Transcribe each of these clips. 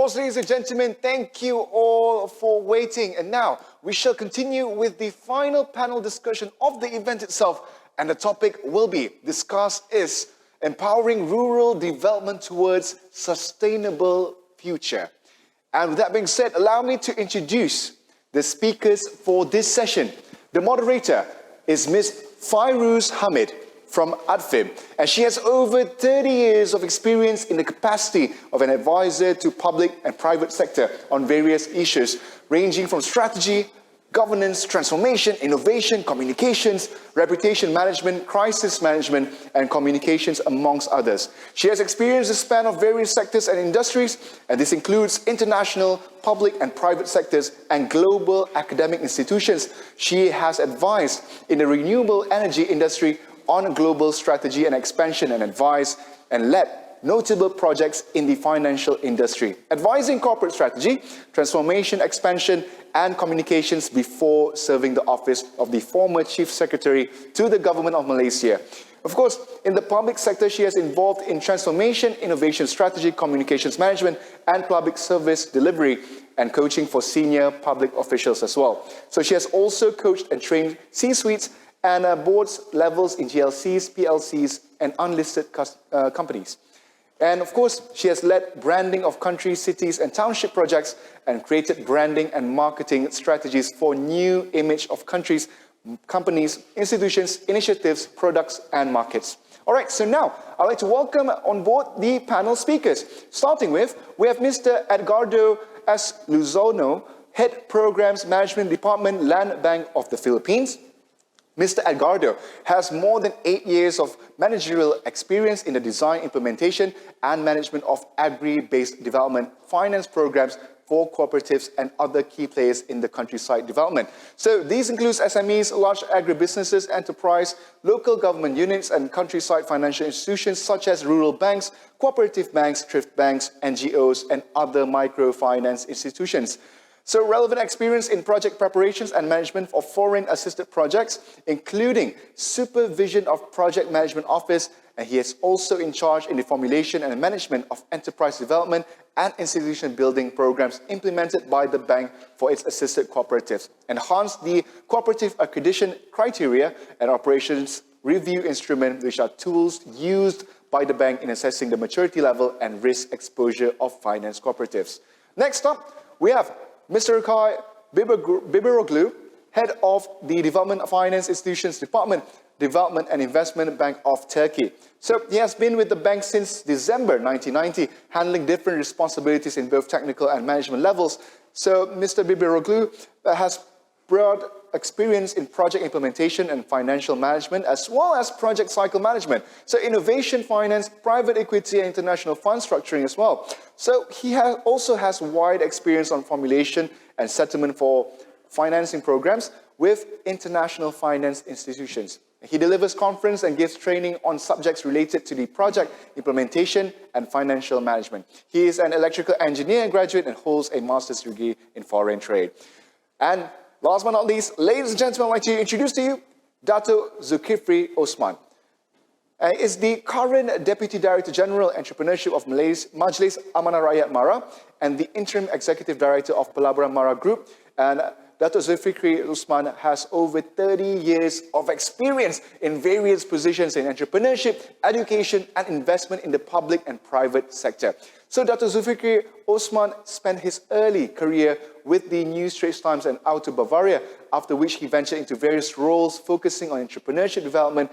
course, ladies and gentlemen, thank you all for waiting. And now we shall continue with the final panel discussion of the event itself. And the topic will be discussed is empowering rural development towards sustainable future. And with that being said, allow me to introduce the speakers for this session. The moderator is Ms. Fairuz Hamid from ADFIM, and she has over 30 years of experience in the capacity of an advisor to public and private sector on various issues, ranging from strategy, governance, transformation, innovation, communications, reputation management, crisis management, and communications, amongst others. She has experienced the span of various sectors and industries, and this includes international, public and private sectors, and global academic institutions. She has advised in the renewable energy industry on global strategy and expansion, and advised and led notable projects in the financial industry, advising corporate strategy, transformation, expansion, and communications before serving the office of the former Chief Secretary to the Government of Malaysia. Of course, in the public sector, she has involved in transformation, innovation strategy, communications management, and public service delivery, and coaching for senior public officials as well. So she has also coached and trained C-suites and boards levels in GLCs, PLCs, and unlisted companies. And of course, she has led branding of countries, cities, and township projects, and created branding and marketing strategies for new image of countries, companies, institutions, initiatives, products, and markets. All right, so now I'd like to welcome on board the panel speakers. Starting with, we have Mr. Edgardo S. Luzano, Head Programs Management Department, Land Bank of the Philippines. Mr. Edgardo has more than 8 years of managerial experience in the design, implementation, and management of agri-based development finance programs for cooperatives and other key players in the countryside development. So these include SMEs, large agribusinesses, enterprise, local government units, and countryside financial institutions such as rural banks, cooperative banks, thrift banks, NGOs, and other microfinance institutions. So relevant experience in project preparations and management of foreign assisted projects, including supervision of project management office, and he is also in charge in the formulation and management of enterprise development and institution building programs implemented by the bank for its assisted cooperatives, enhance the cooperative accreditation criteria and operations review instrument, which are tools used by the bank in assessing the maturity level and risk exposure of finance cooperatives. Next up, we have Mr. Recai Biberoğlu, Head of the Development Finance Institutions Department, Development and Investment Bank of Turkey. So he has been with the bank since December 1990, handling different responsibilities in both technical and management levels. So Mr. Biberoğlu has broad experience in project implementation and financial management, as well as project cycle management. So innovation finance, private equity, and international fund structuring as well. So he also has wide experience on formulation and settlement for financing programs with international finance institutions. He delivers conference and gives training on subjects related to the project implementation and financial management. He is an electrical engineer graduate and holds a master's degree in foreign trade. And last but not least, ladies and gentlemen, I'd like to introduce to you Dato' Zulfikri Osman. Is the current Deputy Director General Entrepreneurship of Majlis Amanah Rakyat Mara and the Interim Executive Director of Pelaburan Mara Group. And Dato' Zulfikri Osman has over 30 years of experience in various positions in entrepreneurship, education, and investment in the public and private sector. So Dato' Zulfikri Osman spent his early career with the New Straits Times and Auto Bavaria, after which he ventured into various roles focusing on entrepreneurship development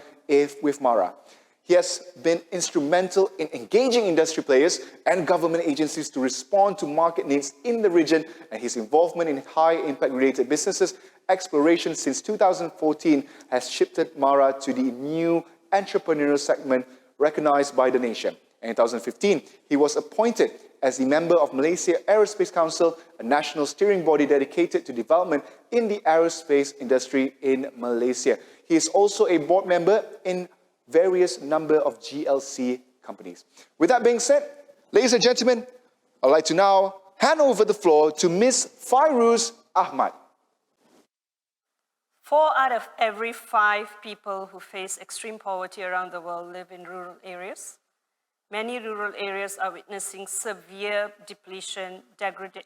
with Mara. He has been instrumental in engaging industry players and government agencies to respond to market needs in the region, and his involvement in high-impact related businesses exploration since 2014 has shifted Mara to the new entrepreneurial segment recognized by the nation. And in 2015, he was appointed as the member of Malaysia Aerospace Council, a national steering body dedicated to development in the aerospace industry in Malaysia. He is also a board member in various number of GLC companies. With that being said, ladies and gentlemen, I'd like to now hand over the floor to Ms. Fairuz Hamid. 4 out of every 5 people who face extreme poverty around the world live in rural areas. Many rural areas are witnessing severe depletion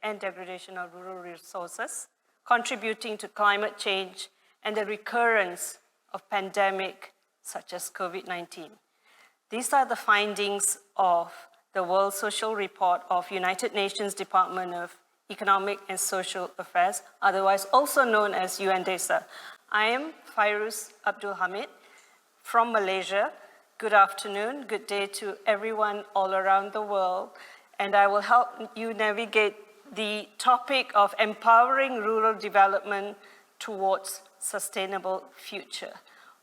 and degradation of rural resources, contributing to climate change and the recurrence of pandemic such as COVID-19. These are the findings of the World Social Report of United Nations Department of Economic and Social Affairs, otherwise also known as UNDESA. I am Fairuz Hamid from Malaysia. Good afternoon, good day to everyone all around the world, and I will help you navigate the topic of empowering rural development towards sustainable future.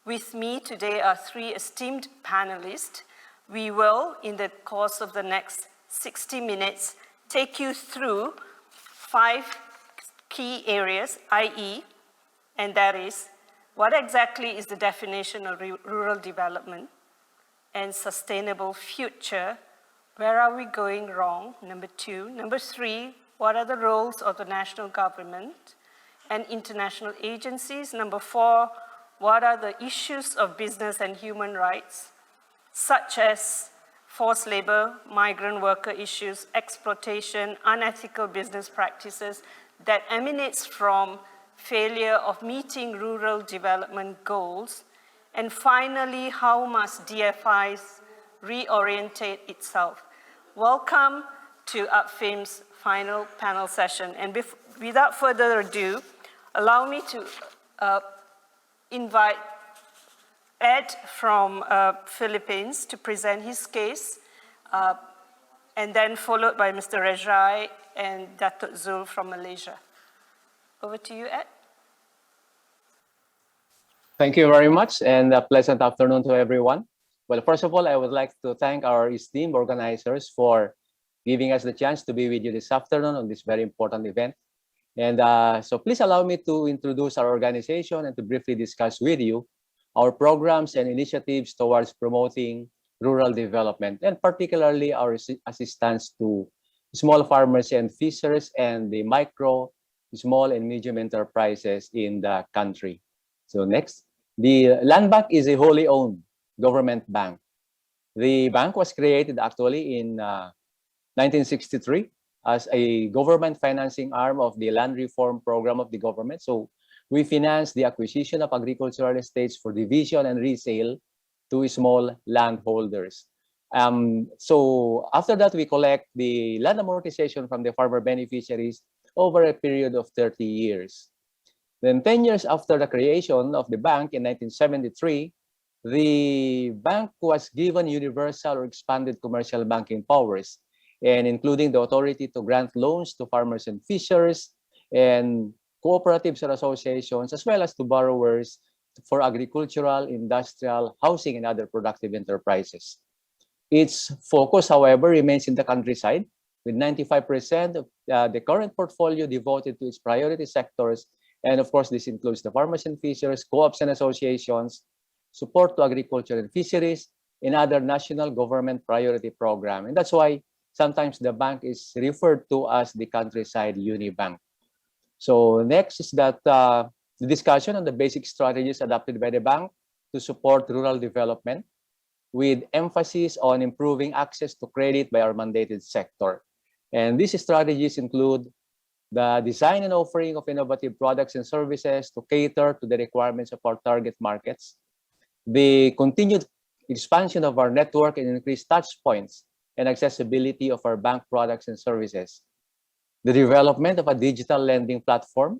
With me today are three esteemed panelists. We will, in the course of the next 60 minutes, take you through 5 key areas, i.e., and that is, what exactly is the definition of rural development and sustainable future? Where are we going wrong? Number 2. Number 3, what are the roles of the national government and international agencies? Number 4, what are the issues of business and human rights, such as forced labor, migrant worker issues, exploitation, unethical business practices that emanates from failure of meeting rural development goals? And finally, how must DFIs reorientate itself? Welcome to UPFIM's final panel session. And without further ado, allow me to invite Ed from Philippines to present his case, and then followed by Mr. Recai and Datuk Zul from Malaysia. Over to you, Ed. Thank you very much, and a pleasant afternoon to everyone. Well, first of all, I would like to thank our esteemed organizers for giving us the chance to be with you this afternoon on this very important event. And so please allow me to introduce our organization and to briefly discuss with you our programs and initiatives towards promoting rural development, and particularly our assistance to small farmers and fishers and the micro, small, and medium enterprises in the country. So next. The Land Bank is a wholly owned government bank. The bank was created actually in 1963 as a government financing arm of the land reform program of the government. So we finance the acquisition of agricultural estates for division and resale to small landholders. So after that, we collect the land amortization from the farmer beneficiaries over a period of 30 years. Then 10 years after the creation of the bank in 1973, the bank was given universal or expanded commercial banking powers, and including the authority to grant loans to farmers and fishers and cooperatives and associations, as well as to borrowers for agricultural, industrial, housing, and other productive enterprises. Its focus, however, remains in the countryside, with 95% of the current portfolio devoted to its priority sectors. And of course, this includes the farmers and fishers, co-ops and associations, support to agriculture and fisheries, and other national government priority program. And that's why sometimes the bank is referred to as the countryside unibank. So next is that the discussion on the basic strategies adopted by the bank to support rural development, with emphasis on improving access to credit by our mandated sector. And these strategies include the design and offering of innovative products and services to cater to the requirements of our target markets, the continued expansion of our network and increased touch points and accessibility of our bank products and services, the development of a digital lending platform,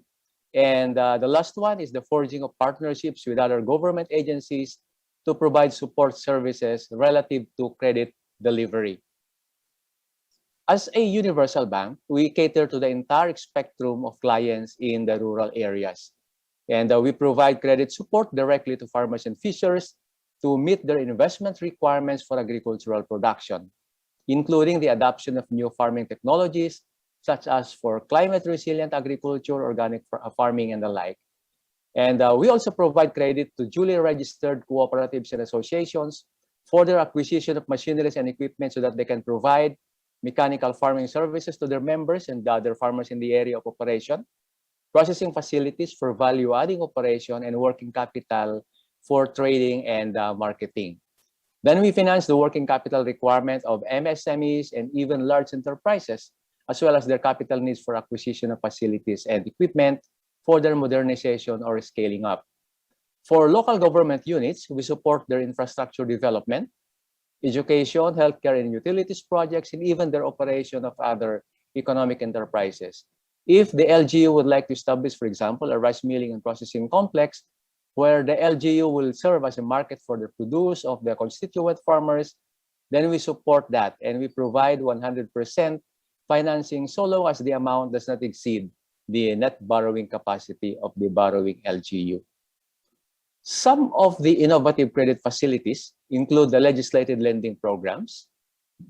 and the last one is the forging of partnerships with other government agencies to provide support services relative to credit delivery. As a universal bank, we cater to the entire spectrum of clients in the rural areas. And we provide credit support directly to farmers and fishers to meet their investment requirements for agricultural production, including the adoption of new farming technologies, such as for climate resilient agriculture, organic farming, and the like. And we also provide credit to duly registered cooperatives and associations for their acquisition of machineries and equipment so that they can provide mechanical farming services to their members and the other farmers in the area of operation, processing facilities for value-adding operation, and working capital for trading and marketing. Then we finance the working capital requirement of MSMEs and even large enterprises, as well as their capital needs for acquisition of facilities and equipment for their modernization or scaling up. For local government units, we support their infrastructure development, education, healthcare, and utilities projects, and even their operation of other economic enterprises. If the LGU would like to establish, for example, a rice milling and processing complex, where the LGU will serve as a market for the produce of the constituent farmers, then we support that and we provide 100% financing so long as the amount does not exceed the net borrowing capacity of the borrowing LGU. Some of the innovative credit facilities include the legislated lending programs.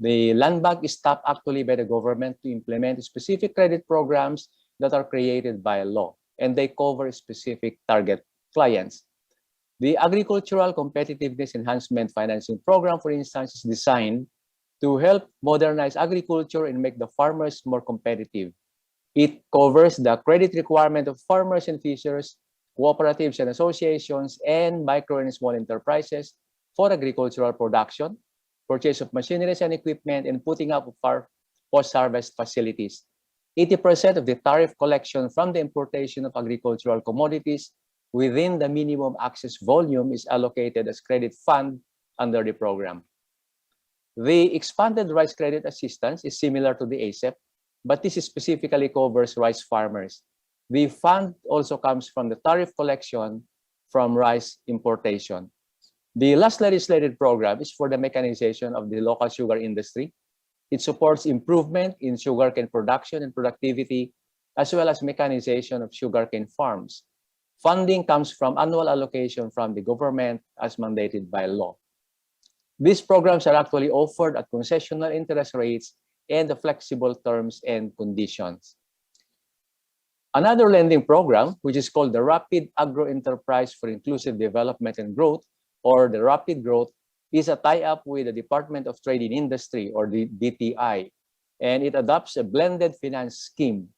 The land bank is tapped actually by the government to implement specific credit programs that are created by law, and they cover specific target clients. The Agricultural Competitiveness Enhancement Financing Program, for instance, is designed to help modernize agriculture and make the farmers more competitive. It covers the credit requirement of farmers and fishers, cooperatives and associations, and micro and small enterprises for agricultural production, purchase of machineries and equipment, and putting up of post-harvest facilities. 80% of the tariff collection from the importation of agricultural commodities within the minimum access volume is allocated as credit fund under the program. The expanded rice credit assistance is similar to the ASEP, but this specifically covers rice farmers. The fund also comes from the tariff collection from rice importation. The last legislated program is for the mechanization of the local sugar industry. It supports improvement in sugarcane production and productivity, as well as mechanization of sugarcane farms. Funding comes from annual allocation from the government as mandated by law. These programs are actually offered at concessional interest rates and the flexible terms and conditions. Another lending program, which is called the Rapid Agro Enterprise for Inclusive Development and Growth, or the Rapid Growth, is a tie-up with the Department of Trade and Industry, or the DTI, and it adopts a blended finance scheme.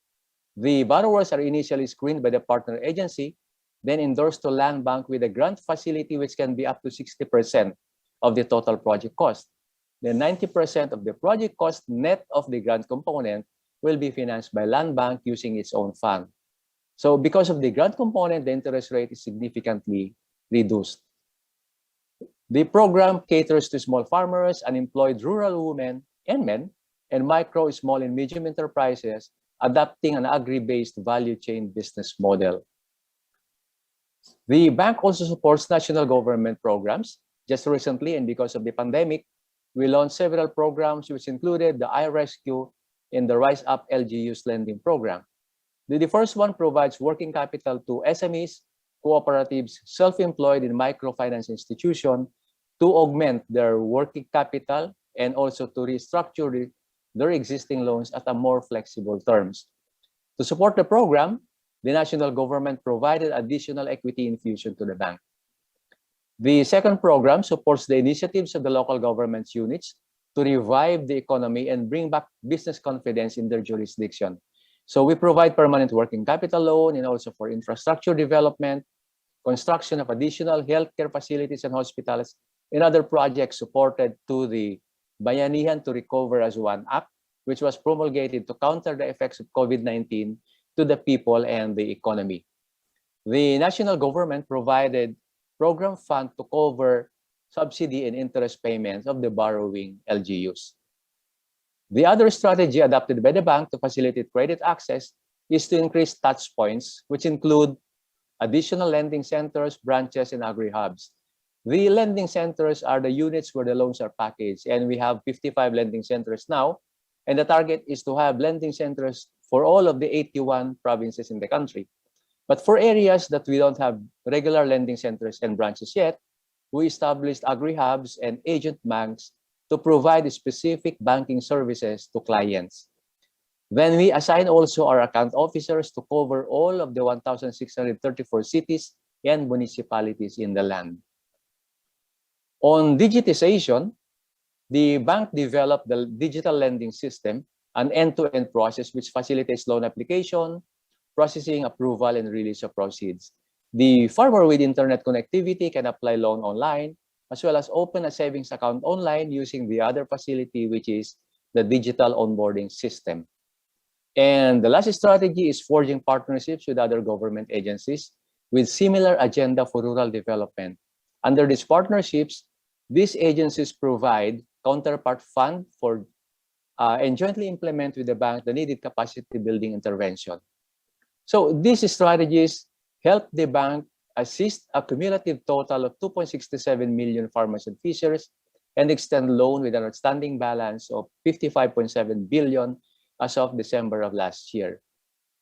The borrowers are initially screened by the partner agency, then endorsed to land bank with a grant facility which can be up to 60% of the total project cost. Then 90% of the project cost net of the grant component will be financed by land bank using its own fund. So because of the grant component, the interest rate is significantly reduced. The program caters to small farmers, unemployed rural women and men, and micro, small, and medium enterprises adopting an agri-based value chain business model. The bank also supports national government programs. Just recently, and because of the pandemic, we launched several programs which included the iRescue and the Rise Up LGU's lending program. The first one provides working capital to SMEs, cooperatives, self-employed, and microfinance institutions to augment their working capital and also to restructure their existing loans at a more flexible terms. To support the program, the national government provided additional equity infusion to the bank. The second program supports the initiatives of the local government's units to revive the economy and bring back business confidence in their jurisdiction. So we provide permanent working capital loan and also for infrastructure development, construction of additional healthcare facilities and hospitals, and other projects supported to the Bayanihan to Recover as One Act, which was promulgated to counter the effects of COVID-19 to the people and the economy. The national government provided program fund to cover subsidy and interest payments of the borrowing LGUs. The other strategy adopted by the bank to facilitate credit access is to increase touch points, which include additional lending centers, branches, and agri-hubs. The lending centers are the units where the loans are packaged, and we have 55 lending centers now, and the target is to have lending centers for all of the 81 provinces in the country. But for areas that we don't have regular lending centers and branches yet, we established agri-hubs and agent banks to provide specific banking services to clients. Then we assign also our account officers to cover all of the 1,634 cities and municipalities in the land. On digitization, the bank developed the digital lending system, an end-to-end process which facilitates loan application, processing, approval, and release of proceeds. The farmer with internet connectivity can apply loan online, as well as open a savings account online using the other facility, which is the digital onboarding system. And the last strategy is forging partnerships with other government agencies with similar agenda for rural development. Under these partnerships, these agencies provide counterpart fund for and jointly implement with the bank the needed capacity building intervention. So these strategies help the bank assist a cumulative total of 2.67 million farmers and fishers and extend loan with an outstanding balance of 55.7 billion as of December of last year.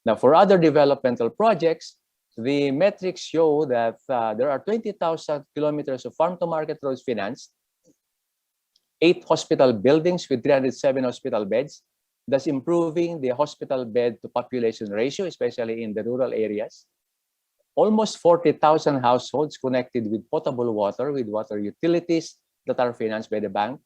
Now, for other developmental projects, the metrics show that there are 20,000 kilometers of farm-to-market roads financed, 8 hospital buildings with 307 hospital beds, thus improving the hospital bed to population ratio, especially in the rural areas. Almost 40,000 households connected with potable water with water utilities that are financed by the bank,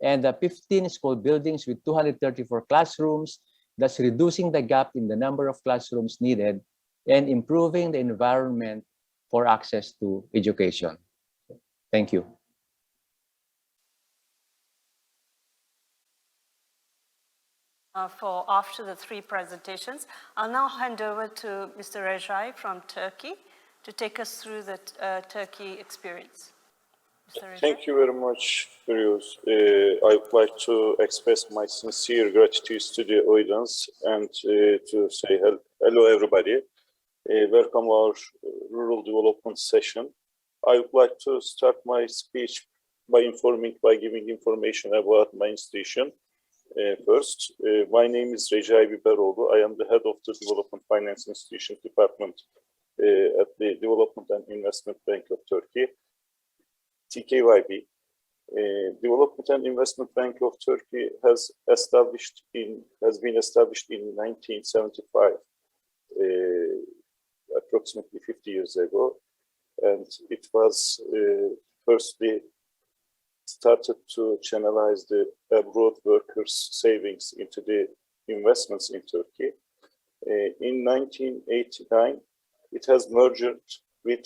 and 15 school buildings with 234 classrooms, thus reducing the gap in the number of classrooms needed and improving the environment for access to education. Thank you. For after the 3 presentations, I'll now hand over to Mr. Recai from Turkey to take us through the Turkey experience. Thank you very much, Fairuz. I would like to express my sincere gratitude to the audience and to say hello, everybody. Welcome our rural development session. I would like to start my speech by giving information about my institution. First, my name is Recai Biberoğlu. I am the head of the Development Finance Institution Department at the Development and Investment Bank of Turkey, TKYB. Development and Investment Bank of Turkey has been established in 1975, approximately 50 years ago, and it was firstly started to channelize the abroad workers' savings into the investments in Turkey. In 1989, it has merged with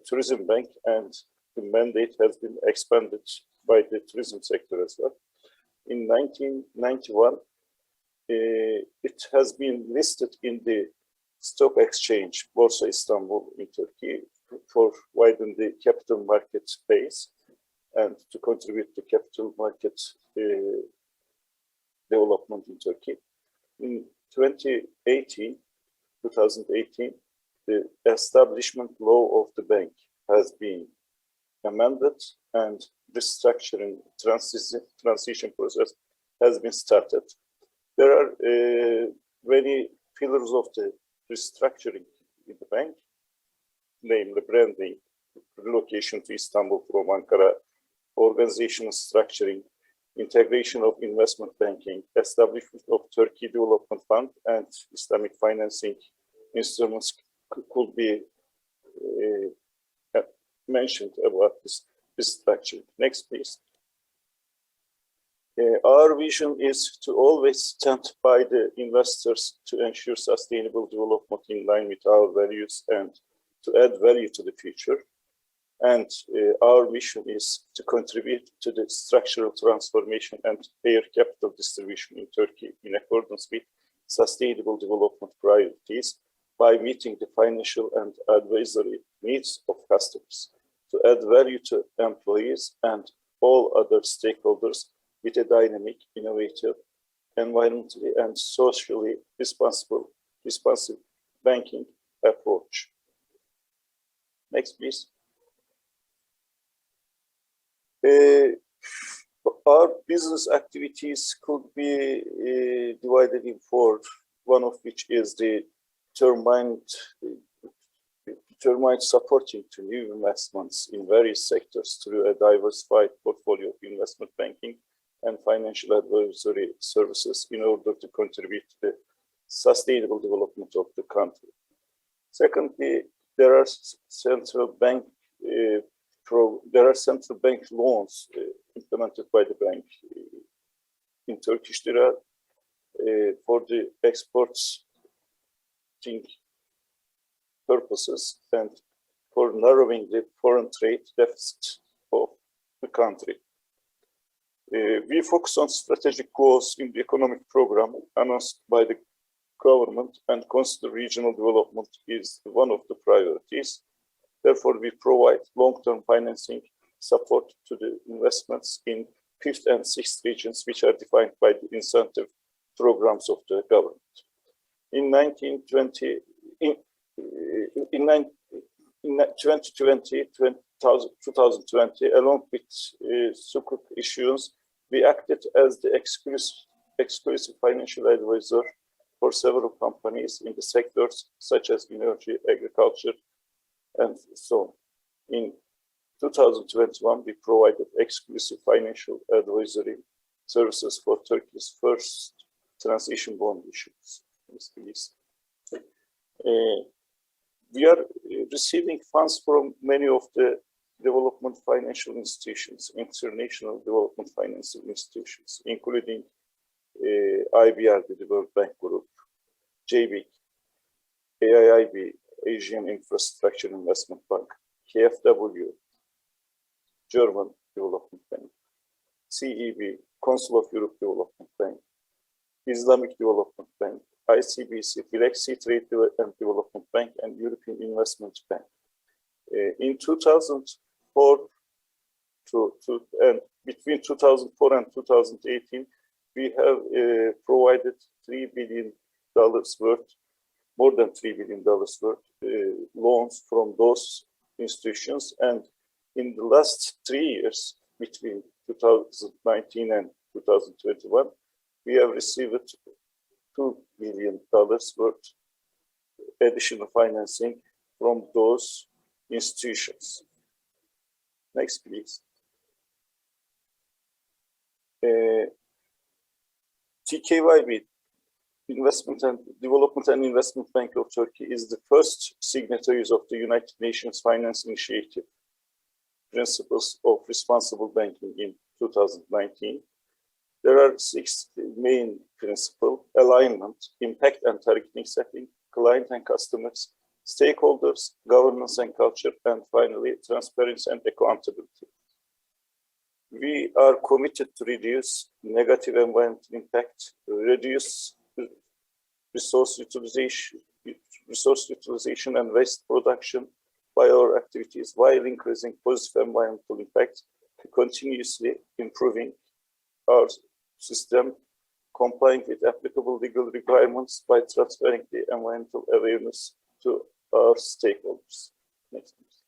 Tourism Bank, and the mandate has been expanded by the tourism sector as well. In 1991, it has been listed in the stock exchange, Borsa Istanbul in Turkey, for widen the capital market base and to contribute to capital market development in Turkey. In 2018, the establishment law of the bank has been amended and restructuring transition process has been started. There are many pillars of the restructuring in the bank, namely branding, relocation to Istanbul from Ankara, organizational structuring, integration of investment banking, establishment of Turkey Development Fund, and Islamic financing instruments could be mentioned about this structure. Next, please. Our vision is to always stand by the investors to ensure sustainable development in line with our values and to add value to the future. And our mission is to contribute to the structural transformation and fair capital distribution in Turkey in accordance with sustainable development priorities by meeting the financial and advisory needs of customers, to add value to employees and all other stakeholders with a dynamic, innovative, environmentally and socially responsive banking approach. Next, please. Our business activities could be divided in 4, one of which is the determined supporting to new investments in various sectors through a diversified portfolio of investment banking and financial advisory services in order to contribute to the sustainable development of the country. Secondly, there are central bank loans implemented by the bank in Turkish lira for the exporting purposes and for narrowing the foreign trade deficit of the country. We focus on strategic goals in the economic program announced by the government and consider regional development is one of the priorities. Therefore, we provide long-term financing support to the investments in 5th and 6th regions, which are defined by the incentive programs of the government. In 2020, along with Sukuk issuance, we acted as the exclusive financial advisor for several companies in the sectors such as energy, agriculture, and so on. In 2021, we provided exclusive financial advisory services for Turkey's first transition bond issues. We are receiving funds from many of the development financial institutions, international development financial institutions, including IBRD, the World Bank Group, JBIC, AIIB, Asian Infrastructure Investment Bank, KfW, German Development Bank, CEB, Council of Europe Development Bank, Islamic Development Bank, ICBC, Black Sea Trade and Development Bank, and European Investment Bank. In 2004 and between 2004 and 2018, we have provided $3 billion worth, more than $3 billion worth loans from those institutions. And in the last 3 years, between 2019 and 2021, we have received $2 billion worth additional financing from those institutions. Next, please. TKYB, Investment and Development and Investment Bank of Turkey, is the first signatories of the United Nations Finance Initiative, Principles of Responsible Banking in 2019. There are 6 main principles: alignment, impact and targeting setting, client and customers, stakeholders, governance and culture, and finally, transparency and accountability. We are committed to reduce negative environmental impact, reduce resource utilization and waste production by our activities, while increasing positive environmental impact, continuously improving our system, complying with applicable legal requirements by transferring the environmental awareness to our stakeholders. Next, please.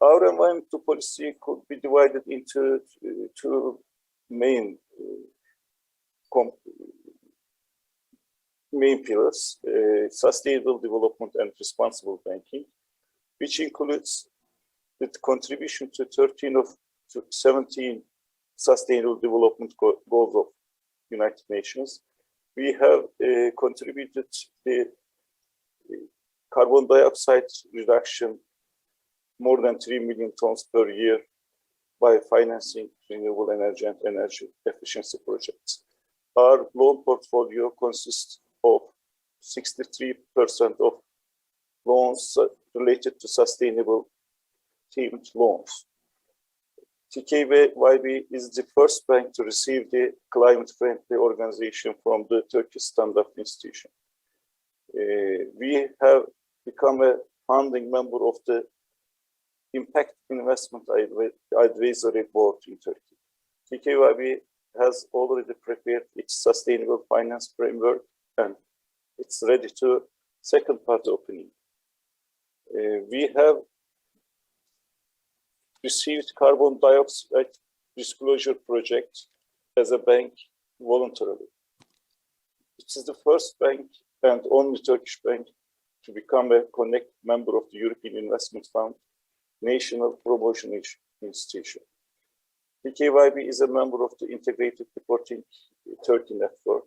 Our environmental policy could be divided into 2 main pillars: sustainable development and responsible banking, which includes the contribution to 13 of 17 sustainable development goals of United Nations. We have contributed the carbon dioxide reduction more than 3 million tons per year by financing renewable energy and energy efficiency projects. Our loan portfolio consists of 63% of loans related to sustainable themed loans. TKYB is the first bank to receive the climate-friendly organization from the Turkish Standard Institution. We have become a founding member of the Impact Investment Advisory Board in Turkey. TKYB has already prepared its sustainable finance framework and it's ready to second party opinion. We have received carbon dioxide disclosure project as a bank voluntarily. It is the first bank and only Turkish bank to become a connect member of the European Investment Fund National Promotion Institution. TKYB is a member of the Integrated Reporting Turkey Network.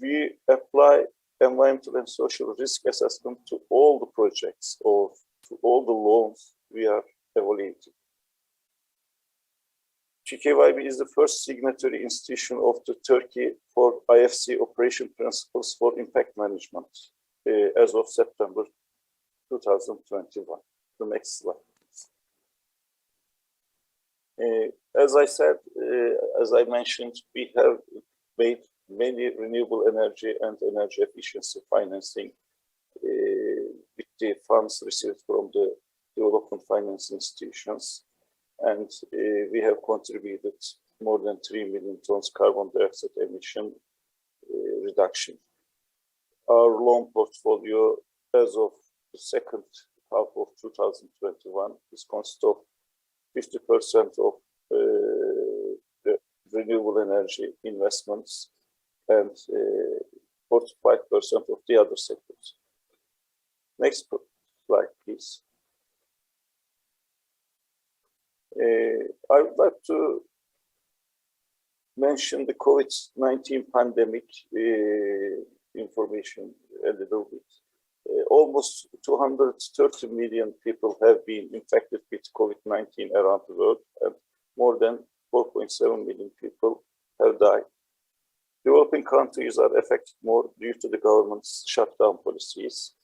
We apply environmental and social risk assessment to all the projects or to all the loans we are evaluating. TKYB is the first signatory institution of the Turkey for IFC Operation Principles for Impact Management as of September 2021. The next slide, please. As I said, as I mentioned, we have made many renewable energy and energy efficiency financing with the funds received from the development finance institutions. And we have contributed more than 3 million tons carbon dioxide emission reduction. Our loan portfolio as of the second half of 2021 is consist of 50% of the renewable energy investments and 45% of the other sectors. Next slide, please. I would like to mention the COVID-19 pandemic information a little bit. Almost 230 million people have been infected with COVID-19 around the world, and more than 4.7 million people have died. Developing countries are affected more due to the government's shutdown policies,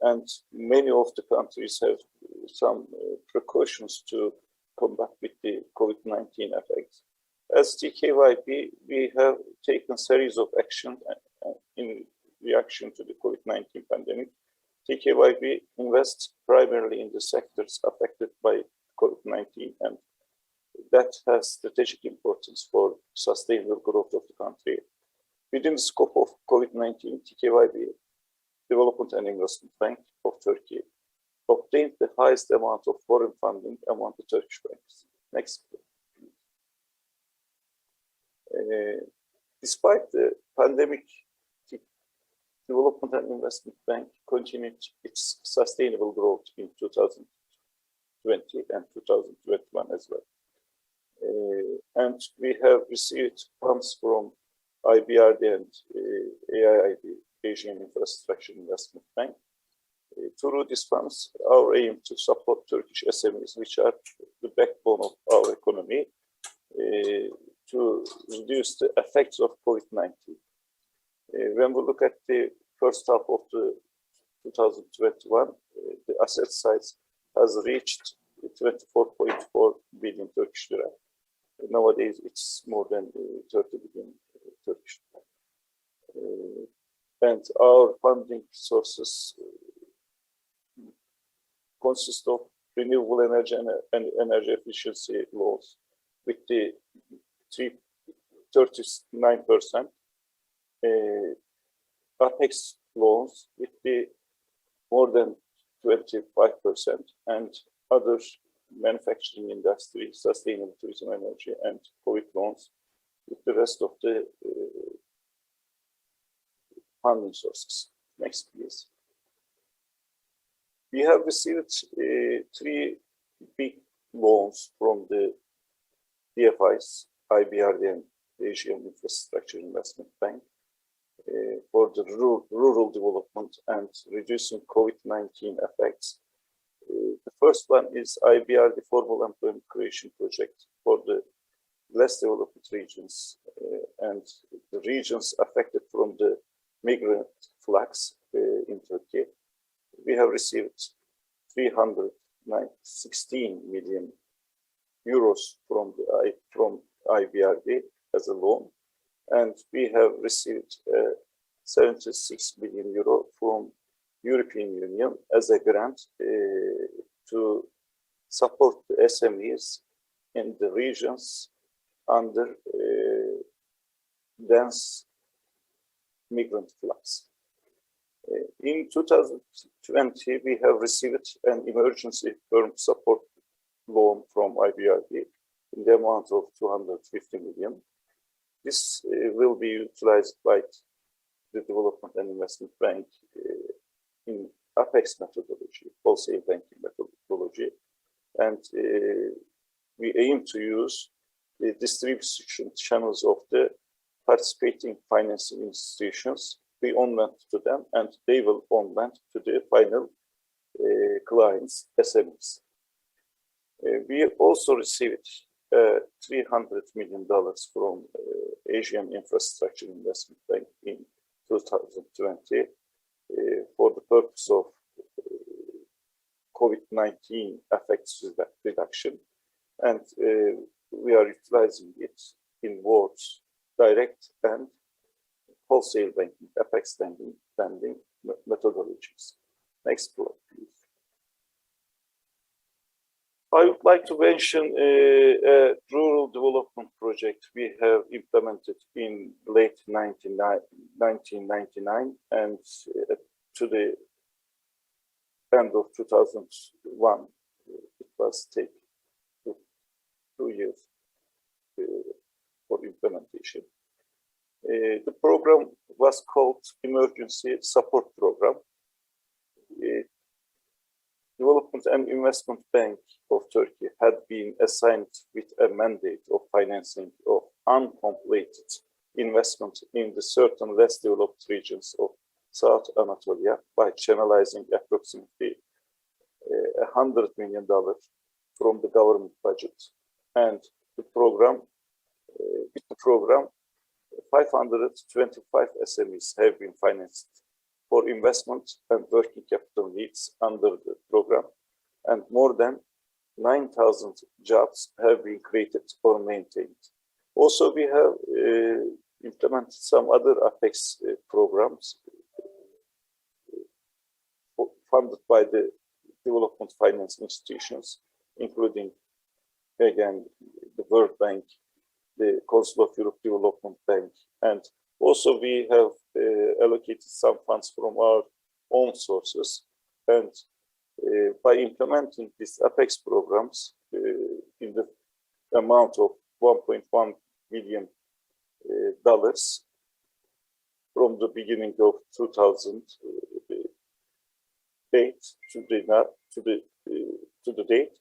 and many of the countries have some precautions to combat with the COVID-19 effects. As TKYB, we have taken a series of actions in reaction to the COVID-19 pandemic. TKYB invests primarily in the sectors affected by COVID-19, and that has strategic importance for sustainable growth of the country. Within the scope of COVID-19, TKYB, Development and Investment Bank of Turkey, obtained the highest amount of foreign funding among the Turkish banks. Next. Despite the pandemic, Development and Investment Bank continued its sustainable growth in 2020 and 2021 as well. And we have received funds from IBRD and AIIB, Asian Infrastructure Investment Bank. Through these funds, our aim to support Turkish SMEs, which are the backbone of our economy, to reduce the effects of COVID-19. When we look at the first half of the 2021, the asset size has reached 24.4 billion Turkish lira. Nowadays, it's more than 30 billion Turkish lira. And our funding sources consist of renewable energy and energy efficiency loans with the 39%, Apex loans with the more than 25%, and other manufacturing industry, sustainable tourism, energy, and COVID loans with the rest of the funding sources. Next, please. We have received 3 big loans from the DFIs, IBRD and Asian Infrastructure Investment Bank for the rural development and reducing COVID-19 effects. The first one is IBRD Formal Employment Creation Project for the less developed regions and the regions affected from the migrant flux in Turkey. We have received 316 million euros from IBRD as a loan, and we have received 76 million euro from European Union as a grant to support the SMEs in the regions under dense migrant flux. In 2020, we have received an emergency firm support loan from IBRD in the amount of 250 million. This will be utilized by the Development and Investment Bank in Apex methodology, wholesale banking methodology, and we aim to use the distribution channels of the participating financing institutions. We on-lend to them, and they will on-lend to the final clients, SMEs. We also received $300 million from Asian Infrastructure Investment Bank in 2020 for the purpose of COVID-19 effects reduction. and we are utilizing it in both direct and wholesale banking, FX lending methodologies. Next slide, please. I would like to mention a rural development project we have implemented in late 1999 and to the end of 2001. It was taken 2 years for implementation. The program was called Emergency Support Program. Development and Investment Bank of Turkey had been assigned with a mandate of financing of uncompleted investment in the certain less developed regions of South Anatolia by channelizing approximately $100 million from the government budget. And the program, 525 SMEs have been financed for investment and working capital needs under the program, and more than 9,000 jobs have been created or maintained. Also, we have implemented some other Apex programs funded by the development finance institutions, including, again, the World Bank, the Council of Europe Development Bank, and also we have allocated some funds from our own sources. And by implementing these Apex programs in the amount of $1.1 billion from the beginning of 2008 to the date,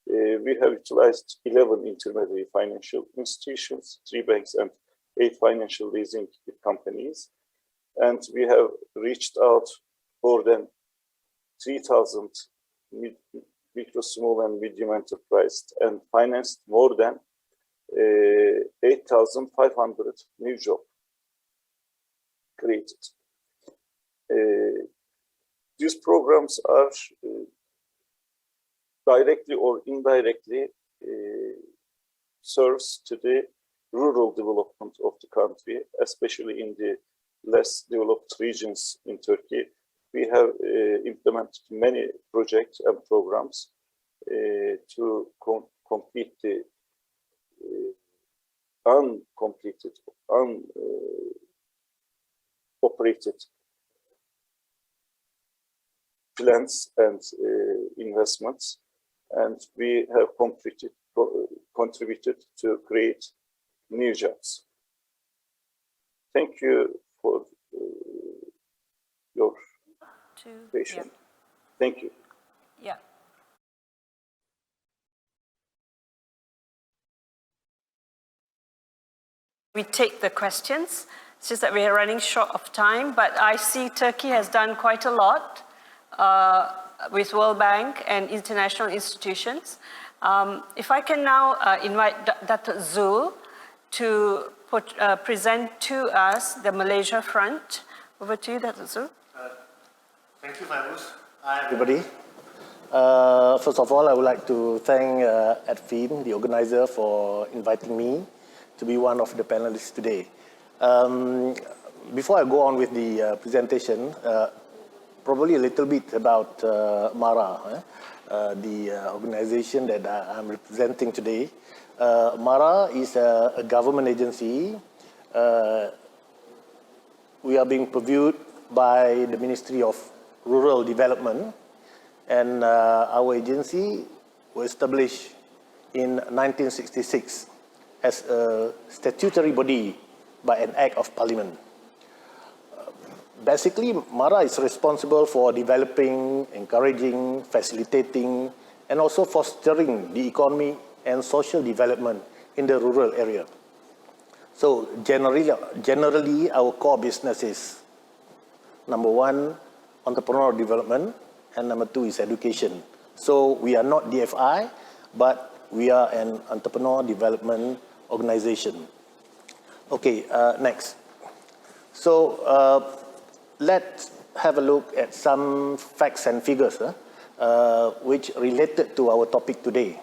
we have utilized 11 intermediary financial institutions, 3 banks, and 8 financial leasing companies. And we have reached out more than 3,000 micro, small, and medium enterprise and financed more than 8,500 new jobs created. These programs are directly or indirectly serves to the rural development of the country, especially in the less developed regions in Turkey. We have implemented many projects and programs to complete the uncompleted, unoperated plans and investments, and we have contributed to create new jobs. Thank you for your patience. Yeah. Thank you. Yeah. We take the questions. It's just that we are running short of time, but I see Turkey has done quite a lot with World Bank and international institutions. If I can now invite Dr. Zul to present to us the Malaysia front. Over to you, Dr. Zul. Thank you, Fairuz. Hi, everybody. First of all, I would like to thank ADFIN, the organizer, for inviting me to be one of the panelists today. Before I go on with the presentation, probably a little bit about MARA, the organization that I'm representing today. MARA is a government agency. We are being previewed by the Ministry of Rural Development, and our agency was established in 1966 as a statutory body by an Act of Parliament. Basically, MARA is responsible for developing, encouraging, facilitating, and also fostering the economic and social development in the rural area. So generally our core business is, number 1, entrepreneurial development, and number 2 is education. So we are not DFI, but we are an entrepreneur development organization. Okay, next. So let's have a look at some facts and figures which related to our topic today.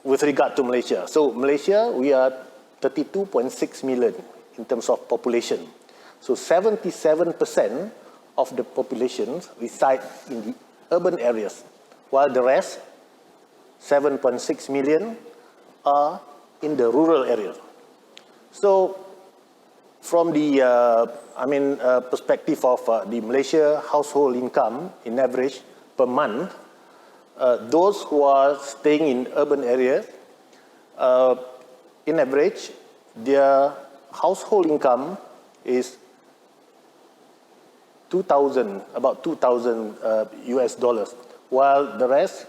with regard to Malaysia. So Malaysia, we are 32.6 million in terms of population. So 77% of the population reside in the urban areas, while the rest, 7.6 million, are in the rural areas. So from the perspective of the Malaysia household income in average per month, those who are staying in urban areas, in average, their household income is about 2,000 US dollars, while the rest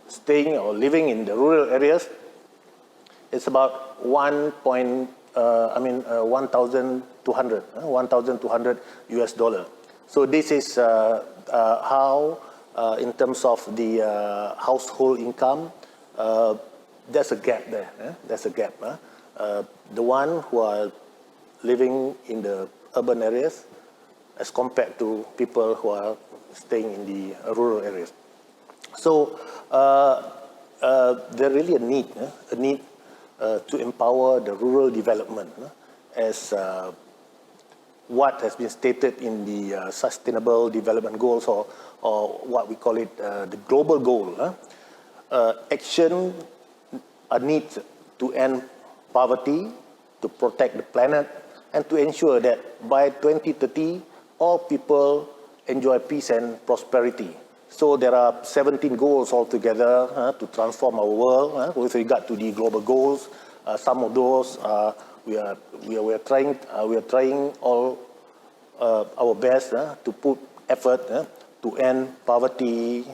staying or living in the rural areas, it's about 1,200 US dollar. So this is how, in terms of the household income, there's a gap there. There's a gap. The one who are living in the urban areas as compared to people who are staying in the rural areas. So there's really a need to empower the rural development as what has been stated in the Sustainable Development Goals, or what we call it the global goal. Action are needs to end poverty, to protect the planet, and to ensure that by 2030, all people enjoy peace and prosperity. So there are 17 goals altogether to transform our world with regard to the global goals. Some of those we are trying all our best to put effort to end poverty,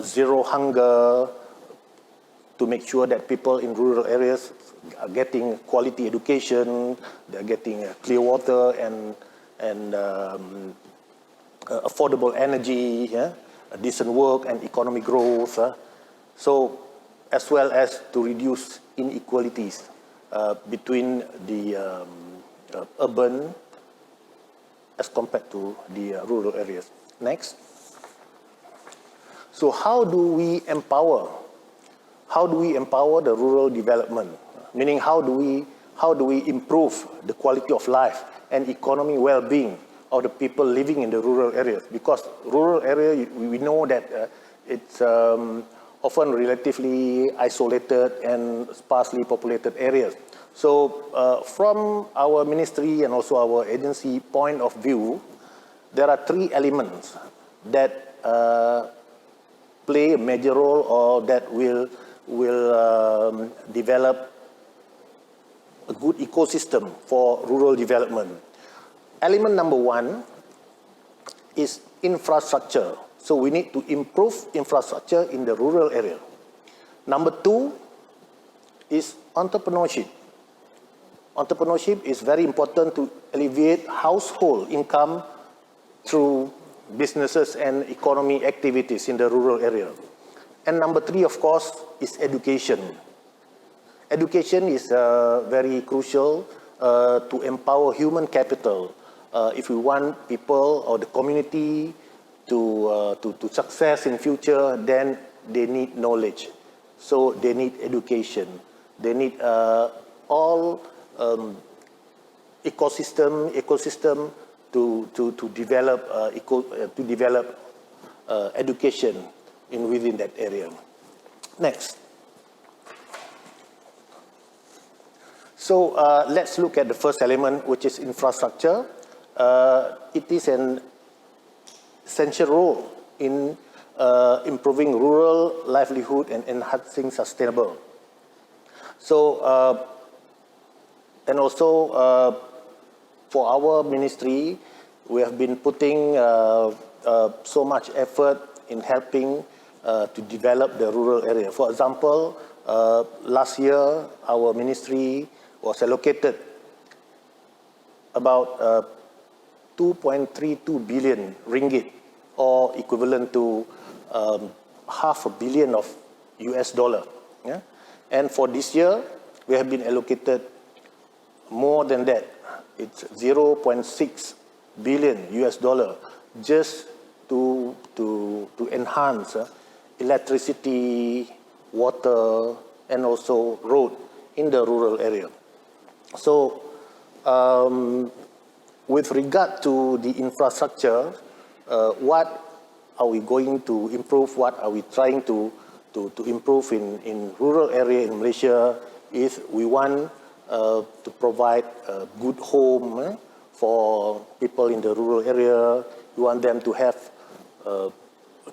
zero hunger, to make sure that people in rural areas are getting quality education, they're getting clear water and affordable energy, decent work and economic growth. So, as well as to reduce inequalities between the urban as compared to the rural areas. Next. So, how do we empower the rural development? Meaning, how do we improve the quality of life and economic well-being of the people living in the rural areas? Because rural area, we know that it's often relatively isolated and sparsely populated areas. So from our ministry and also our agency point of view, there are three elements that play a major role, or that will develop a good ecosystem for rural development. Element number one is infrastructure. So we need to improve infrastructure in the rural area. Number two is entrepreneurship. Entrepreneurship is very important to alleviate household income through businesses and economy activities in the rural area. And number three, of course, is education. Education is very crucial to empower human capital. If we want people or the community to success in future, then they need knowledge. So they need education. They need all ecosystem to develop education within that area. Next. So let's look at the first element, which is infrastructure. It is an essential role in improving rural livelihood and enhancing sustainable. So, and also for our ministry, we have been putting so much effort in helping to develop the rural area. For example, last year, our ministry was allocated about 2.32 billion ringgit, or equivalent to $500 million of US dollar. Yeah? And for this year, we have been allocated more than that. It's 0.6 billion US dollar just to enhance electricity, water, and also road in the rural area. So with regard to the infrastructure, what are we going to improve? What are we trying to improve in rural area in Malaysia is we want to provide a good home for people in the rural area. We want them to have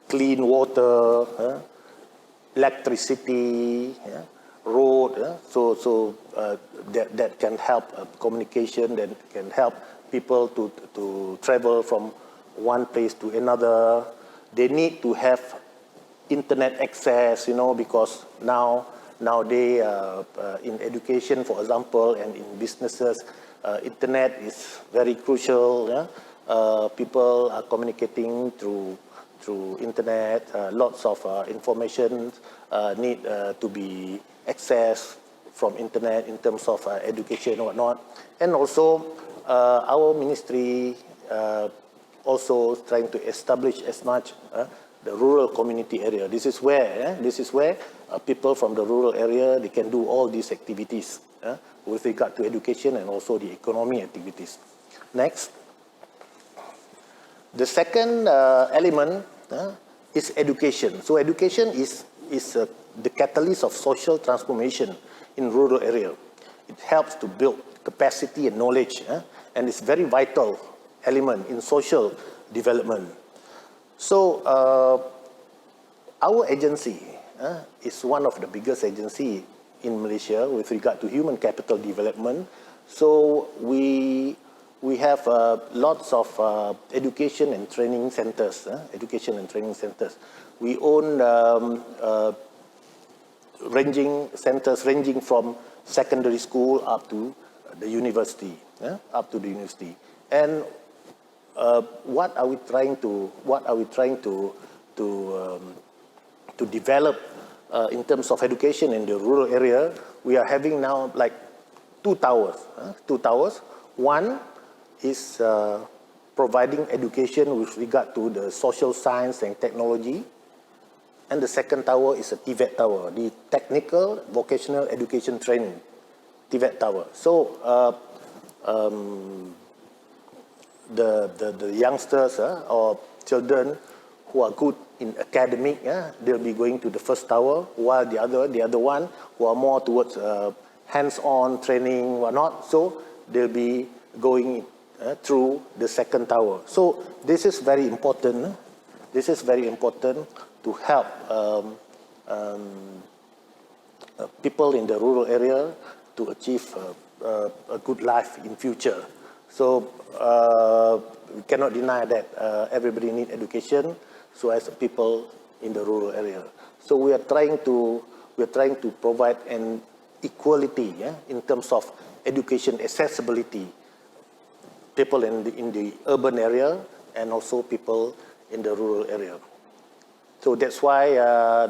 clean water, electricity, road, so that can help communication, that can help people to travel from one place to another. They need to have internet access, because nowadays in education, for example, and in businesses, internet is very crucial. People are communicating through internet. Lots of information need to be accessed from internet in terms of education and whatnot. And also, our ministry also trying to establish as much the rural community area. This is where people from the rural area, they can do all these activities with regard to education and also the economy activities. Next. The second element is education. So education is the catalyst of social transformation in rural area. It helps to build capacity and knowledge, and it's very vital element in social development. So our agency is one of the biggest agency in Malaysia with regard to human capital development. So we have lots of education and training centers. We own ranging from secondary school up to the university. And what are we trying to develop in terms of education in the rural area? We are having now like two towers. One is providing education with regard to the social science and technology, and the second tower is a TVET tower, the Technical Vocational Education Training, TVET tower. So the youngsters or children who are good in academic, they'll be going to the first tower, while the other one who are more towards hands-on training, whatnot, so they'll be going through the second tower. So this is very important. This is very important to help people in the rural area to achieve a good life in future. So we cannot deny that everybody needs education, so as people in the rural area. So we are trying to provide an equality in terms of education accessibility. People in the urban area and also people in the rural area. So that's why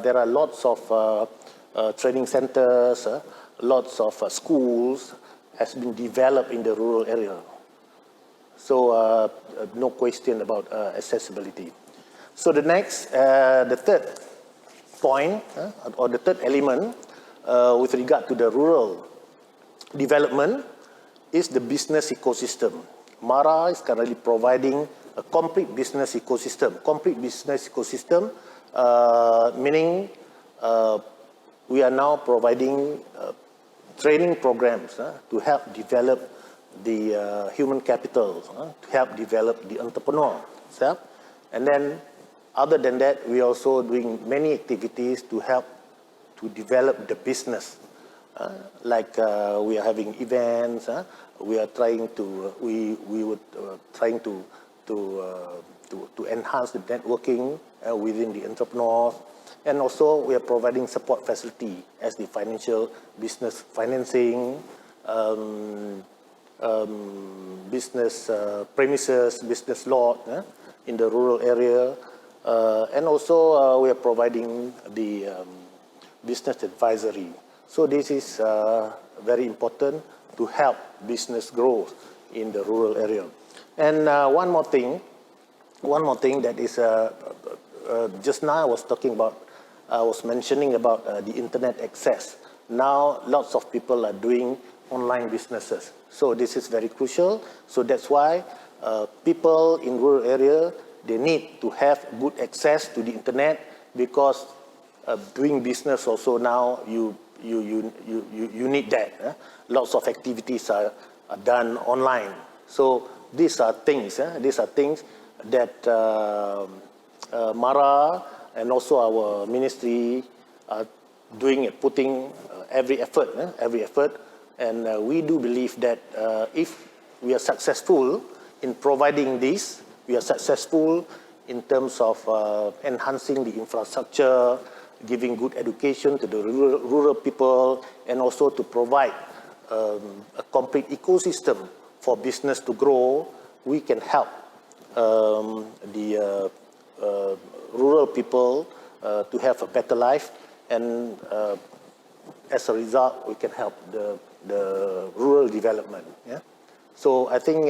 there are lots of training centers, lots of schools has been developed in the rural area. So no question about accessibility. So the next, the third point or the third element with regard to the rural development is the business ecosystem. MARA is currently providing a complete business ecosystem. Meaning we are now providing training programs to help develop the human capital, to help develop the entrepreneur. And then other than that, we are also doing many activities to help to develop the business. Like we are having events, we are trying to trying to enhance the networking within the entrepreneurs, and also we are providing support facility as the financial business financing, business premises, business lot in the rural area, and also we are providing the business advisory. So this is very important to help business growth in the rural area. And one more thing that is just now I was talking about I was mentioning about the internet access. Now, lots of people are doing online businesses. So this is very crucial. So that's why people in rural area, they need to have good access to the internet, because doing business also now, you need that. Lots of activities are done online. So these are things that Mara and also our ministry are doing and putting every effort. And we do believe that if we are successful in providing this, we are successful in terms of enhancing the infrastructure, giving good education to the rural people, and also to provide a complete ecosystem for business to grow, we can help the rural people to have a better life, and as a result, we can help the rural development. Yeah? So I think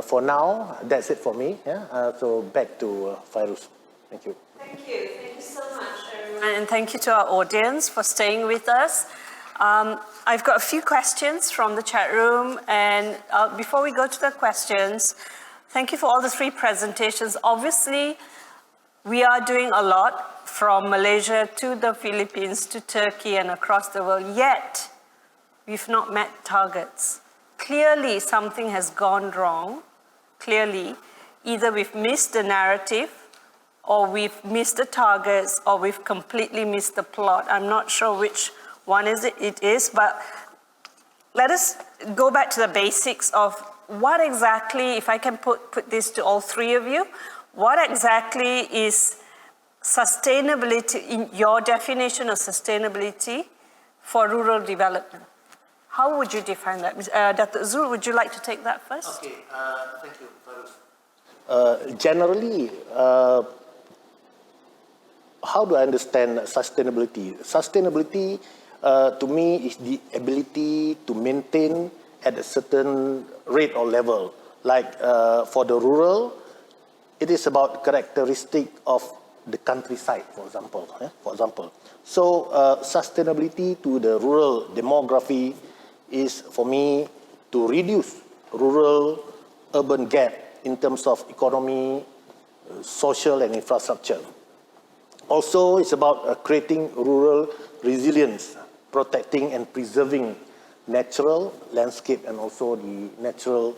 for now, that's it for me. Yeah? So back to Fairuz. Thank you. Thank you. Thank you so much, everyone. And thank you to our audience for staying with us. I've got a few questions from the chat room. And before we go to the questions, thank you for all the 3 presentations. Obviously, we are doing a lot from Malaysia to the Philippines to Turkey and across the world, yet we've not met targets. Clearly, something has gone wrong. Clearly, either we've missed the narrative, or we've missed the targets, or we've completely missed the plot. I'm not sure which one it is, but let us go back to the basics of what exactly, if I can put this to all 3 of you, what exactly is sustainability, in your definition of sustainability for rural development? How would you define that? Dr. Zul, would you like to take that first? Okay, thank you, Fairuz. Generally, how do I understand sustainability? Sustainability, to me, is the ability to maintain at a certain rate or level. Like for the rural, it is about characteristic of the countryside, for example. So sustainability to the rural demography is, for me, to reduce rural-urban gap in terms of economy, social and infrastructure. Also, it's about creating rural resilience, protecting and preserving natural landscape and also the natural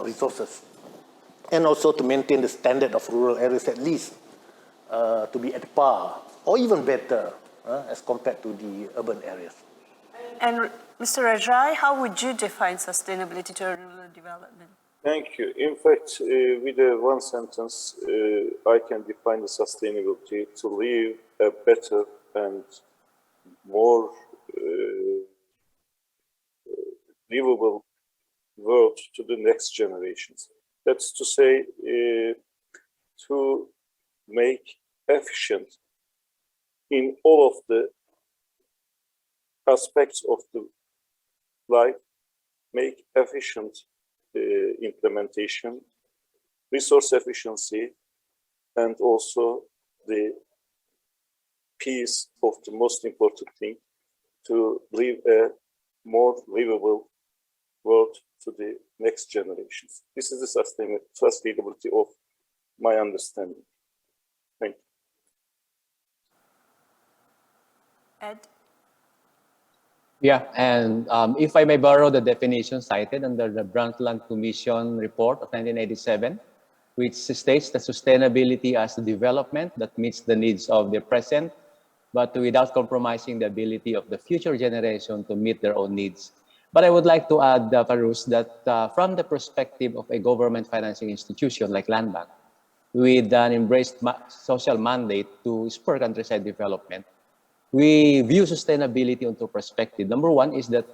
resources. And also to maintain the standard of rural areas at least to be at par or even better as compared to the urban areas. And Mr. Recai, how would you define sustainability to rural development? Thank you. In fact, with one sentence, I can define the sustainability to leave a better and more livable world to the next generations. That's to say, to make efficient in all of the aspects of the life, make efficient implementation, resource efficiency, and also the peace of the most important thing, to leave a more livable world to the next generations. This is the sustainability of my understanding. Thank you. Ed? Yeah, and if I may borrow the definition cited under the Brundtland Commission report of 1987, which states that sustainability as a development that meets the needs of the present, but without compromising the ability of the future generation to meet their own needs. But I would like to add, Fairuz, that from the perspective of a government financing institution like Land Bank, with an embraced social mandate to spur countryside development, we view sustainability into perspective. Number one is that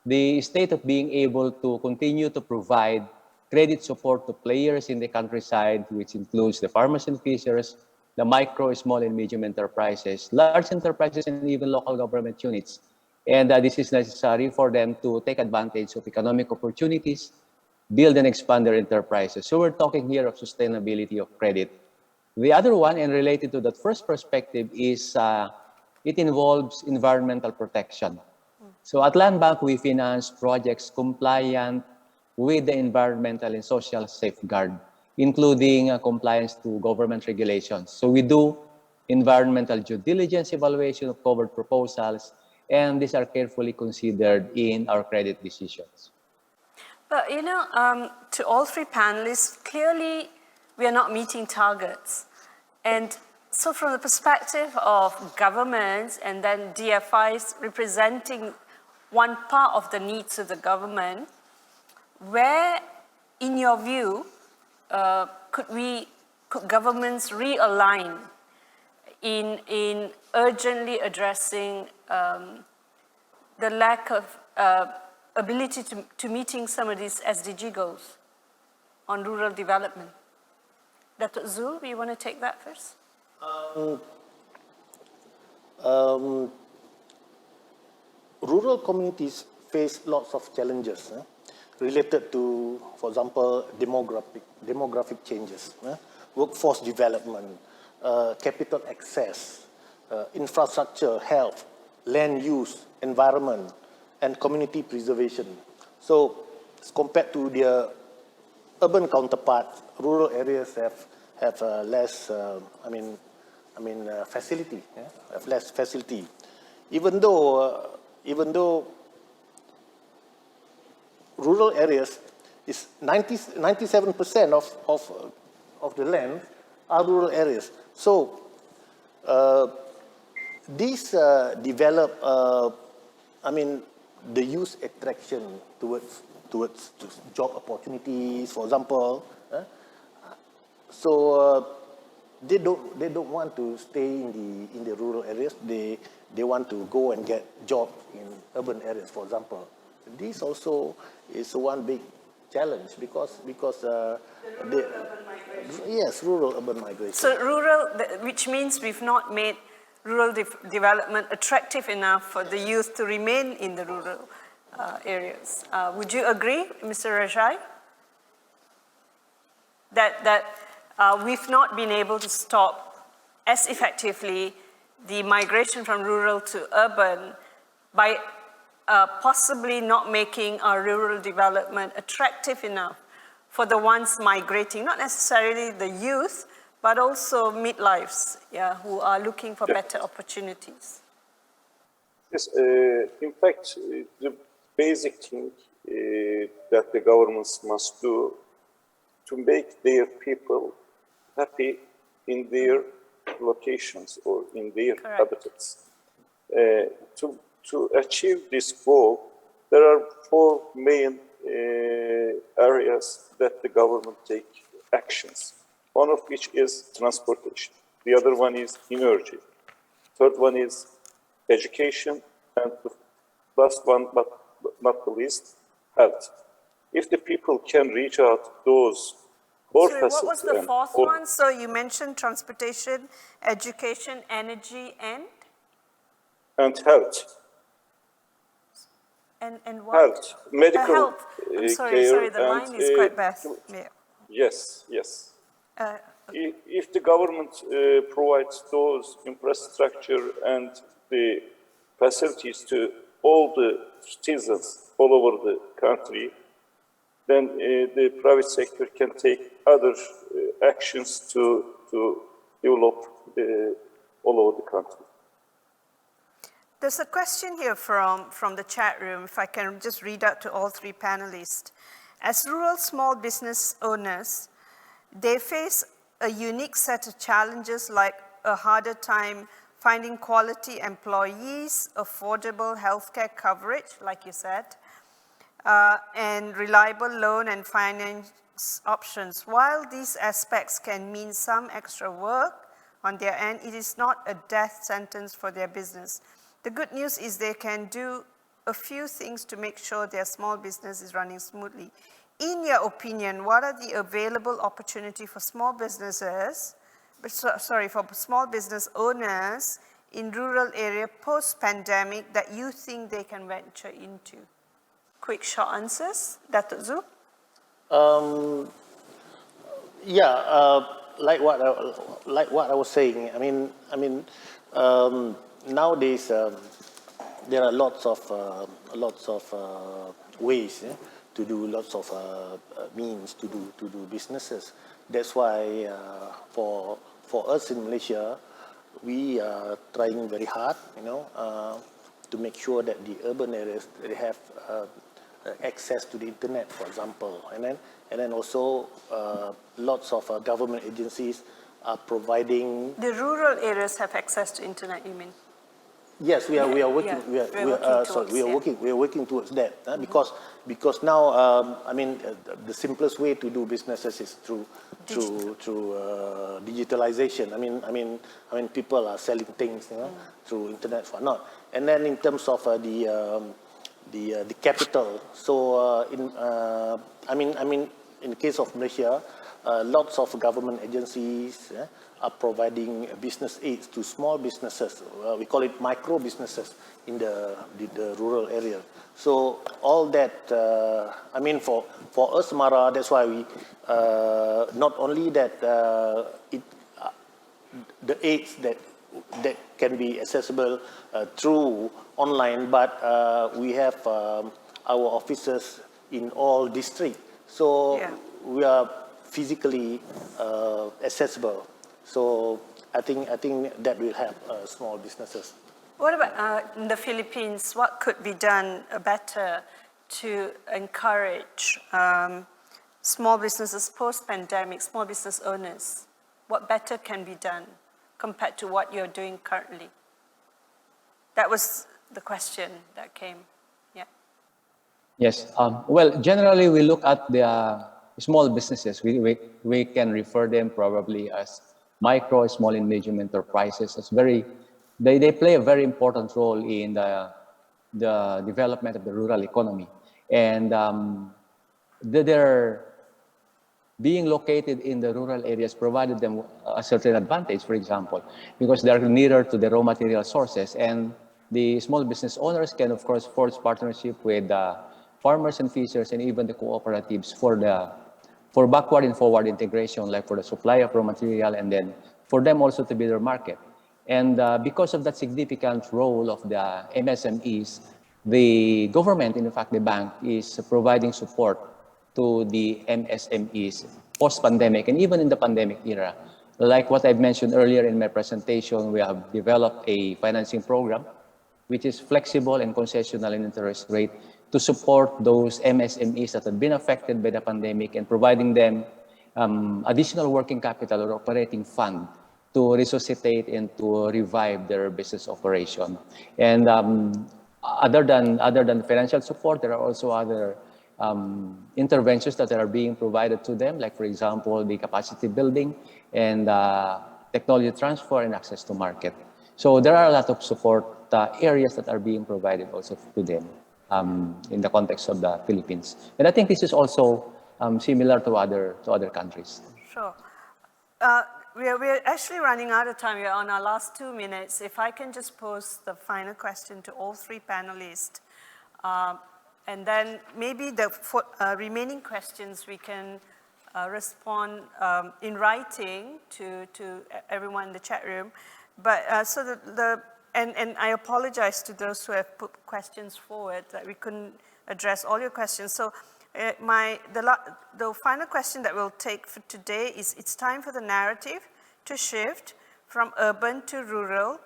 the state of being able to continue to provide credit support to players in the countryside, which includes the farmers and fishers, the micro, small, and medium enterprises, large enterprises, and even local government units. And this is necessary for them to take advantage of economic opportunities, build and expand their enterprises. So we're talking here of sustainability of credit. The other one, and related to that first perspective, is it involves environmental protection. So at Land Bank, we finance projects compliant with the environmental and social safeguard, including compliance to government regulations. So we do environmental due diligence evaluation of covered proposals, and these are carefully considered in our credit decisions. But you know, to all three panelists, clearly we are not meeting targets. And so from the perspective of governments and then DFIs representing one part of the needs of the government, where, in your view, could governments realign in urgently addressing the lack of ability to meeting some of these SDG goals on rural development? Dr. Zul, you want to take that first? Rural communities face lots of challenges related to, for example, demographic changes, workforce development, capital access, infrastructure, health, land use, environment, and community preservation. So, as compared to their urban counterparts, rural areas have less, facility, have less facility. Even though rural areas is 97% of the land are rural areas. So these develop, the youth attraction towards job opportunities, for example. So they don't want to stay in the rural areas. They want to go and get jobs in urban areas, for example. This also is one big challenge because rural urban migration. So rural, which means we've not made rural development attractive enough for the youth to remain in the rural areas. Would you agree, Mr. Recai, that we've not been able to stop as effectively the migration from rural to urban by possibly not making our rural development attractive enough for the ones migrating, not necessarily the youth, but also midlives, who are looking for better opportunities? Yes, in fact, the basic thing that the governments must do to make their people happy in their locations or in their habitats. To achieve this goal, there are four main areas that the government take actions. One of which is transportation. The other one is energy. Third one is education. And the last one, but not the least, health. If the people can reach out those four facets. What was the fourth one? So you mentioned transportation, education, energy, and? And health. And what? Health, medical health. I'm sorry, the line is quite bad. Yeah. Yes. If the government provides those infrastructure and the facilities to all the citizens all over the country, then the private sector can take other actions to develop all over the country. There's a question here from the chat room, if I can just read out to all three panelists. As rural small business owners, they face a unique set of challenges like a harder time finding quality employees, affordable healthcare coverage, like you said, and reliable loan and finance options. While these aspects can mean some extra work on their end, it is not a death sentence for their business. The good news is they can do a few things to make sure their small business is running smoothly. In your opinion, what are the available opportunities for small businesses, for small business owners in rural area post-pandemic that you think they can venture into? Quick short answers. Dr. Zul? like what I was saying. Nowadays there are lots of ways to do, lots of means to do businesses. That's why for us in Malaysia, we are trying very hard, to make sure that the urban areas they have access to the internet, for example, and then also lots of government agencies are providing. The rural areas have access to internet, you mean? Yes, we are working. Yeah. We are working towards that because now the simplest way to do businesses is through digitalization. People are selling things through internet, whatnot. And then in terms of the capital, so in the case of Malaysia, lots of government agencies are providing business aids to small businesses. We call it micro businesses in the rural area. So all that, for us, Mara, that's why we, not only that the aids that can be accessible through online, but we have our offices in all districts. So we are physically accessible. So I think that will help small businesses. What about in the Philippines? What could be done better to encourage small businesses post-pandemic, small business owners? What better can be done compared to what you're doing currently? That was the question that came. Yeah. Yes. Well, generally we look at the small businesses. We can refer them probably as micro, small, and medium enterprises. It's they play a very important role in the development of the rural economy, and they're being located in the rural areas provided them a certain advantage, for example, because they're nearer to the raw material sources, and the small business owners can, of course, forge partnership with farmers and fishers and even the cooperatives for backward and forward integration, like for the supply of raw material, and then for them also to be their market. And because of that significant role of the MSMEs, the government, in fact, the bank, is providing support to the MSMEs post-pandemic and even in the pandemic era. Like what I've mentioned earlier in my presentation, we have developed a financing program which is flexible and concessional in interest rate to support those MSMEs that have been affected by the pandemic and providing them additional working capital or operating fund to resuscitate and to revive their business operation. And other than financial support, there are also other interventions that are being provided to them, like for example, the capacity building and technology transfer and access to market. So there are a lot of support areas that are being provided also to them in the context of the Philippines. And I think this is also similar to other countries. Sure. We're actually running out of time. We're on our last 2 minutes. If I can just pose the final question to all three panelists, and then maybe the remaining questions we can respond in writing to everyone in the chat room. But and I apologize to those who have put questions forward that we couldn't address all your questions. So the final question that we'll take for today is, it's time for the narrative to shift from urban to rural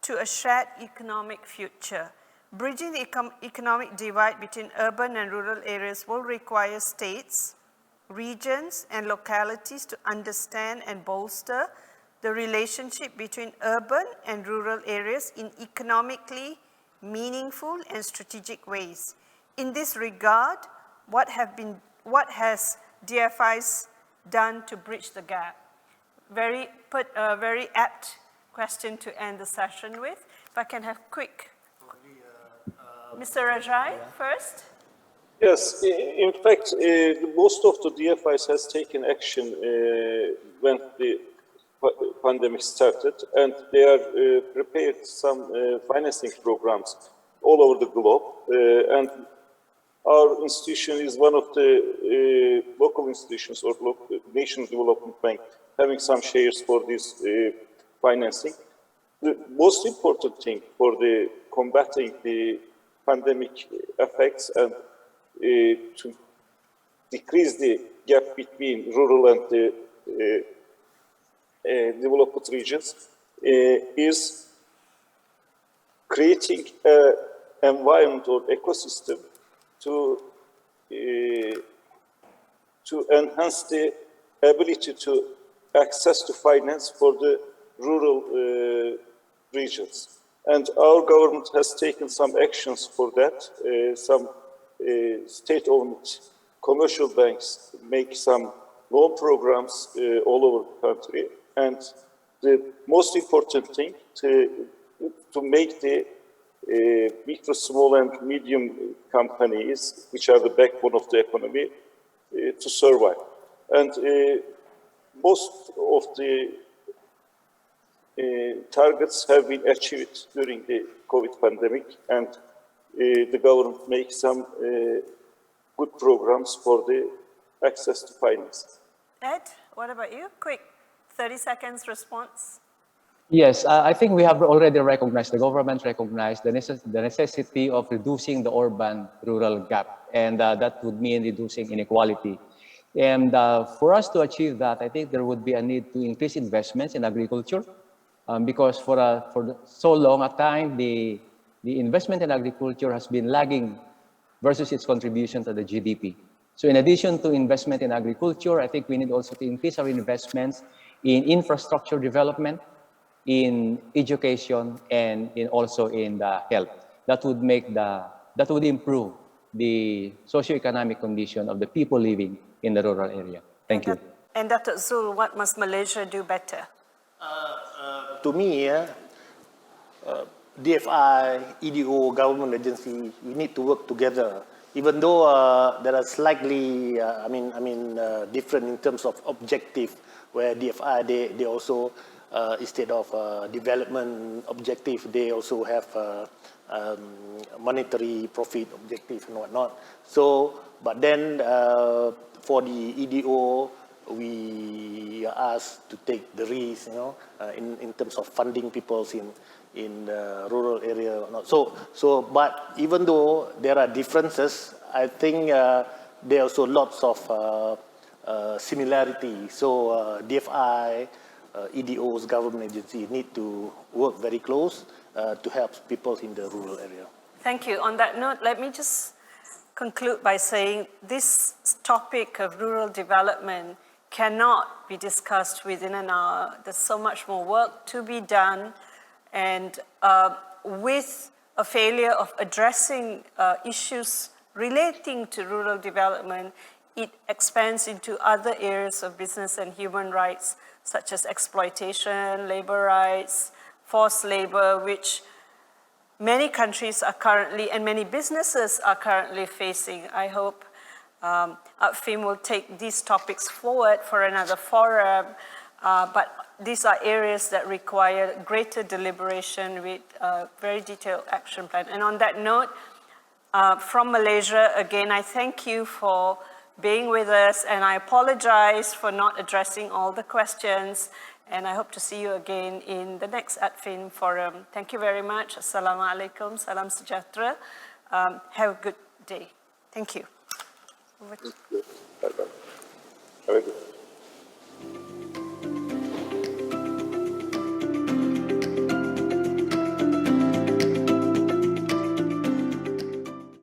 to a shared economic future. Bridging the economic divide between urban and rural areas will require states, regions, and localities to understand and bolster the relationship between urban and rural areas in economically meaningful and strategic ways. In this regard, what has DFIs done to bridge the gap? Very apt question to end the session with. If I can have quick. Mr. Recai, first. Yes, in fact, most of the DFIs has taken action when the pandemic started, and they are prepared some financing programs all over the globe, and our institution is one of the local institutions or local National Development Bank having some shares for this financing. The most important thing for the combating the pandemic effects and to decrease the gap between rural and the developed regions is creating an environment or ecosystem to enhance the ability to access to finance for the rural regions. And our government has taken some actions for that. Some state-owned commercial banks make some loan programs all over the country. And the most important thing to make the micro, small and medium companies, which are the backbone of the economy, to survive. And most of the targets have been achieved during the COVID pandemic, and the government makes some good programs for the access to finance. Ed, what about you? Quick, 30 seconds response. Yes, I think we have already recognized, the government recognized the necessity of reducing the urban-rural gap, and that would mean reducing inequality. And for us to achieve that, I think there would be a need to increase investments in agriculture, because for so long a time, the investment in agriculture has been lagging versus its contribution to the GDP. So in addition to investment in agriculture, I think we need also to increase our investments in infrastructure development, in education, and also in the health. That would improve the socioeconomic condition of the people living in the rural area. Thank you. And Dr. Zul, what must Malaysia do better? To me, DFI, EDO, government agency, we need to work together. Even though there are slightly, different in terms of objective, where DFI, they also, instead of development objective, they also have monetary profit objective and whatnot. So, but then for the EDO, we are asked to take the risk, in terms of funding people in the rural area. So, but even though there are differences, I think there are also lots of similarity. So DFI, EDOs, government agencies need to work very close to help people in the rural area. Thank you. On that note, let me just conclude by saying this topic of rural development cannot be discussed within an hour. There's so much more work to be done. And with a failure of addressing issues relating to rural development, it expands into other areas of business and human rights, such as exploitation, labor rights, forced labor, which many countries are currently, and many businesses are currently facing. I hope UPFIM will take these topics forward for another forum, but these are areas that require greater deliberation with a very detailed action plan. And on that note, from Malaysia, again, I thank you for being with us, and I apologize for not addressing all the questions, and I hope to see you again in the next UPFIM forum. Thank you very much. Assalamualaikum, salam sejahtera. Have a good day. Thank you. Over to you. Bye-bye. Have a good day.